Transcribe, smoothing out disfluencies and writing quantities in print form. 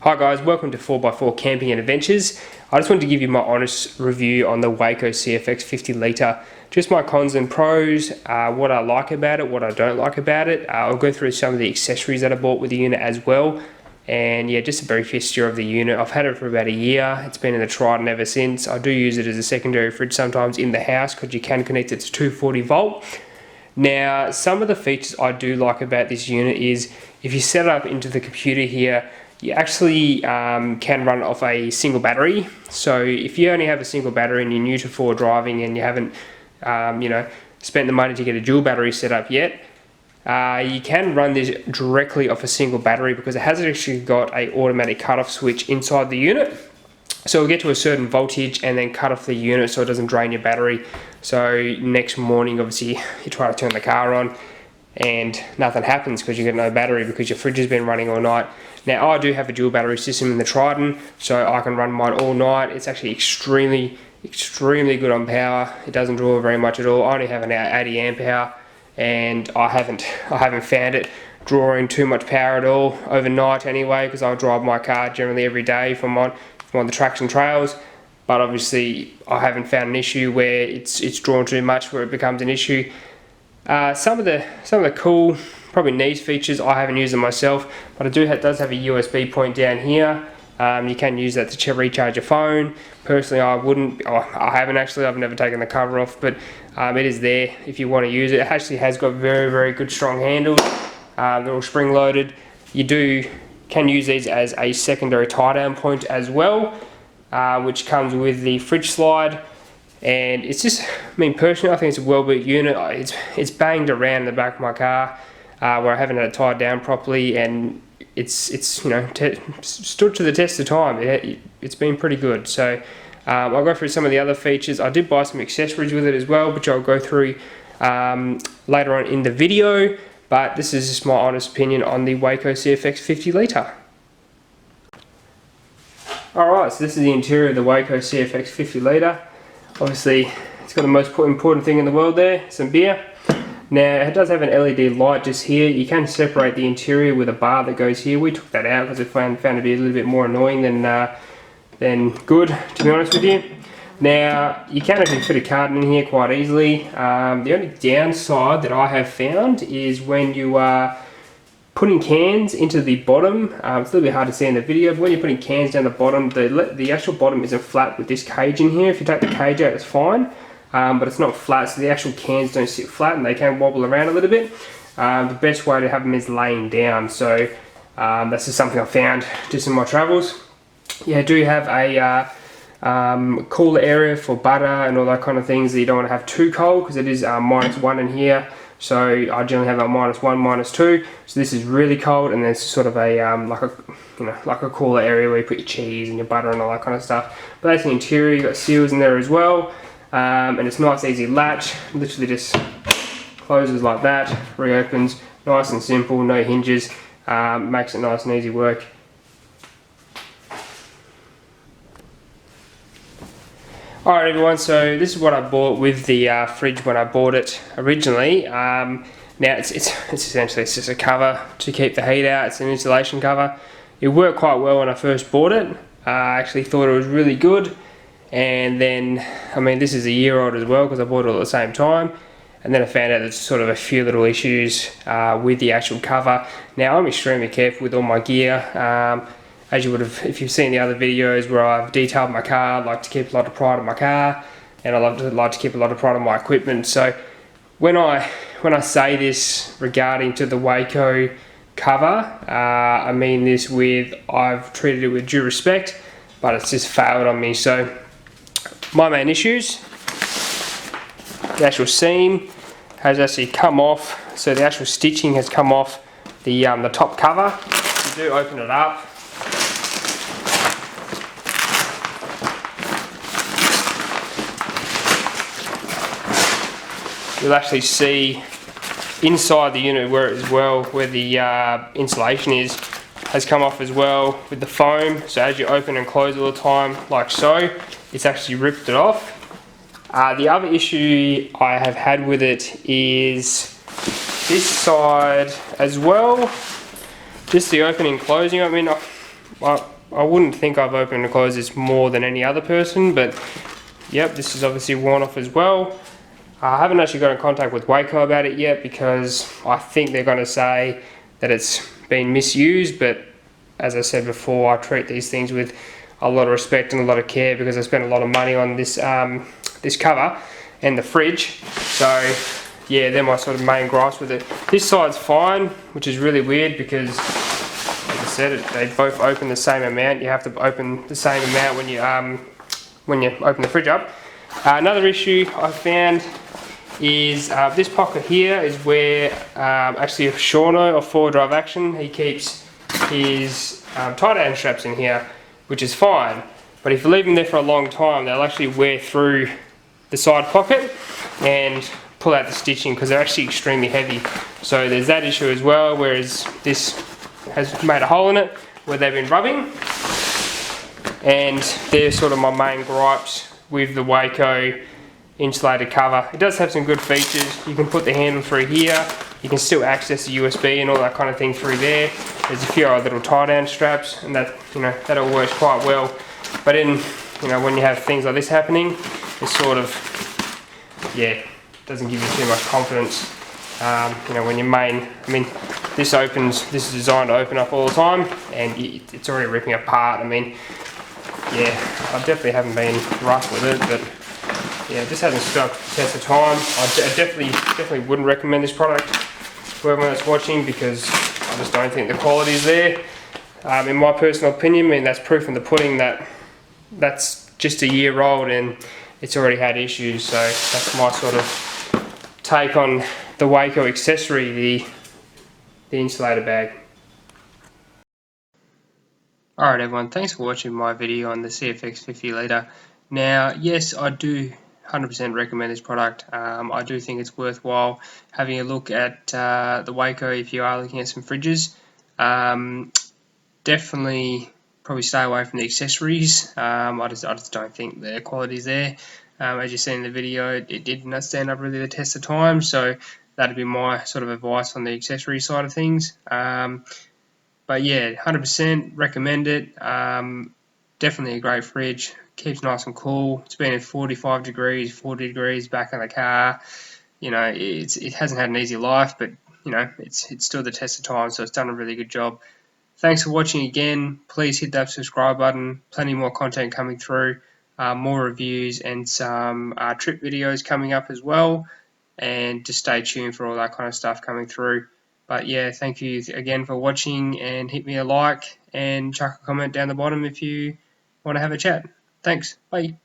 Hi guys, welcome to 4x4 Camping and Adventures. I just wanted to give you my honest review on the Waeco CFX50 litre. Just my cons and pros, what I like about it, what I don't like about it. I'll go through some of the accessories that I bought with the unit as well. And yeah, just a brief history of the unit. I've had it for about a year. It's been in the Geraldton ever since. I do use it as a secondary fridge sometimes in the house because you can connect it to 240 volt. Now, some of the features I do like about this unit is if you set it up into the computer here, you actually can run off a single battery. So if you only have a single battery and you're new to four driving and you haven't spent the money to get a dual battery set up yet, you can run this directly off a single battery because it has actually got a automatic cutoff switch inside the unit. So it'll get to a certain voltage and then cut off the unit so it doesn't drain your battery. So next morning, obviously, you try to turn the car on and nothing happens because you get no battery because your fridge has been running all night. Now, I do have a dual battery system in the Triton, so I can run mine all night. It's actually extremely good on power. It doesn't draw very much at all. I only have an 80 amp hour, and I haven't found it drawing too much power at all overnight anyway, because I drive my car generally every day from on the tracks and trails. But obviously, I haven't found an issue where it's drawn too much where it becomes an issue. Some of the cool, probably niche features, I haven't used them myself, but it does have a USB point down here. You can use that to recharge your phone. Personally, I wouldn't. I haven't actually. I've never taken the cover off, but it is there if you want to use it. It actually has got very good strong handles. They're all spring loaded. You can use these as a secondary tie down point as well, which comes with the fridge slide. And it's just, personally, I think it's a well-built unit. It's banged around in the back of my car where I haven't had it tied down properly, and it's stood to the test of time. It's been pretty good. So I'll go through some of the other features. I did buy some accessories with it as well, which I'll go through later on in the video. But this is just my honest opinion on the Waeco CFX50 litre. Alright, so this is the interior of the Waeco CFX50 litre. Obviously, it's got the most important thing in the world there, some beer. Now, it does have an LED light just here. You can separate the interior with a bar that goes here. We took that out because we found it to be a little bit more annoying than good, to be honest with you. Now, you can actually fit a carton in here quite easily. The only downside that I have found is when you are putting cans into the bottom. It's a little bit hard to see in the video, but when you're putting cans down the bottom, the actual bottom isn't flat with this cage in here. If you take the cage out, it's fine, but it's not flat, so the actual cans don't sit flat and they can wobble around a little bit. The best way to have them is laying down, so that's just something I found just in my travels. Yeah, I do have a cooler area for butter and all that kind of things that you don't want to have too cold because it is -1 in here. So I generally have a -1, -2. So this is really cold, and there's sort of a like a cooler area where you put your cheese and your butter and all that kind of stuff. But that's the interior. You've got seals in there as well, and it's nice, easy latch. Literally just closes like that, reopens, nice and simple, no hinges. Makes it nice and easy work. Alright everyone, so this is what I bought with the fridge when I bought it originally. Now it's essentially just a cover to keep the heat out. It's an insulation cover. It worked quite well when I first bought it. I actually thought it was really good, and then this is a year old as well because I bought it all at the same time, and then I found out there's sort of a few little issues with the actual cover. Now I'm extremely careful with all my gear. As you would have, if you've seen the other videos where I've detailed my car, I like to keep a lot of pride in my car, and I like to keep a lot of pride in my equipment. So when I say this regarding to the Waeco cover, I mean this with, I've treated it with due respect, but it's just failed on me. So my main issues, the actual seam has actually come off, so the actual stitching has come off the top cover. If you do open it up, you'll actually see inside the unit where the insulation has come off as well with the foam. So as you open and close all the time, like so, it's actually ripped it off. The other issue I have had with it is this side as well. Just the opening and closing. I wouldn't think I've opened and closed this more than any other person, but yep, this is obviously worn off as well. I haven't actually got in contact with Waeco about it yet because I think they're going to say that it's been misused, but as I said before, I treat these things with a lot of respect and a lot of care because I spent a lot of money on this this cover and the fridge. So yeah, they're my sort of main gripes with it. This side's fine, which is really weird because, like I said, they both open the same amount. You have to open the same amount when you open the fridge up. Another issue I found is this pocket here is where actually Shauno of 4-drive action, he keeps his tie-down straps in here, which is fine. But if you leave them there for a long time, they'll actually wear through the side pocket and pull out the stitching because they're actually extremely heavy. So there's that issue as well, whereas this has made a hole in it where they've been rubbing. And they're sort of my main gripes with the Waeco insulated cover. It does have some good features. You can put the handle through here. You can still access the USB and all that kind of thing through there. There's a few other little tie-down straps, and that, you know, that all works quite well. But in, you know, when you have things like this happening, it's sort of, yeah, doesn't give you too much confidence. You know, when your main, I mean, this is designed to open up all the time, and it's already ripping apart. I mean, yeah, I definitely haven't been rough with it, but yeah, it just hasn't stood up to the test of time. I definitely wouldn't recommend this product for everyone that's watching because I just don't think the quality is there. In my personal opinion, I mean, that's proof in the pudding that that's just a year old and it's already had issues. So that's my sort of take on the Waeco accessory, the insulator bag. Alright everyone, thanks for watching my video on the CFX50 litre. Now, yes, I do 100% recommend this product. I do think it's worthwhile having a look at the Waeco if you are looking at some fridges. Definitely probably stay away from the accessories. I just don't think the quality's there. As you see in the video, it did not stand up really the test of time, so that'd be my sort of advice on the accessory side of things. But yeah, 100% recommend it. Definitely a great fridge. Keeps nice and cool. It's been at 45 degrees, 40 degrees back in the car. You know, it hasn't had an easy life, but you know, it's stood the test of time, so it's done a really good job. Thanks for watching again. Please hit that subscribe button. Plenty more content coming through, more reviews and some trip videos coming up as well. And just stay tuned for all that kind of stuff coming through. But yeah, thank you again for watching, and hit me a like and chuck a comment down the bottom if you want to have a chat. Thanks. Bye.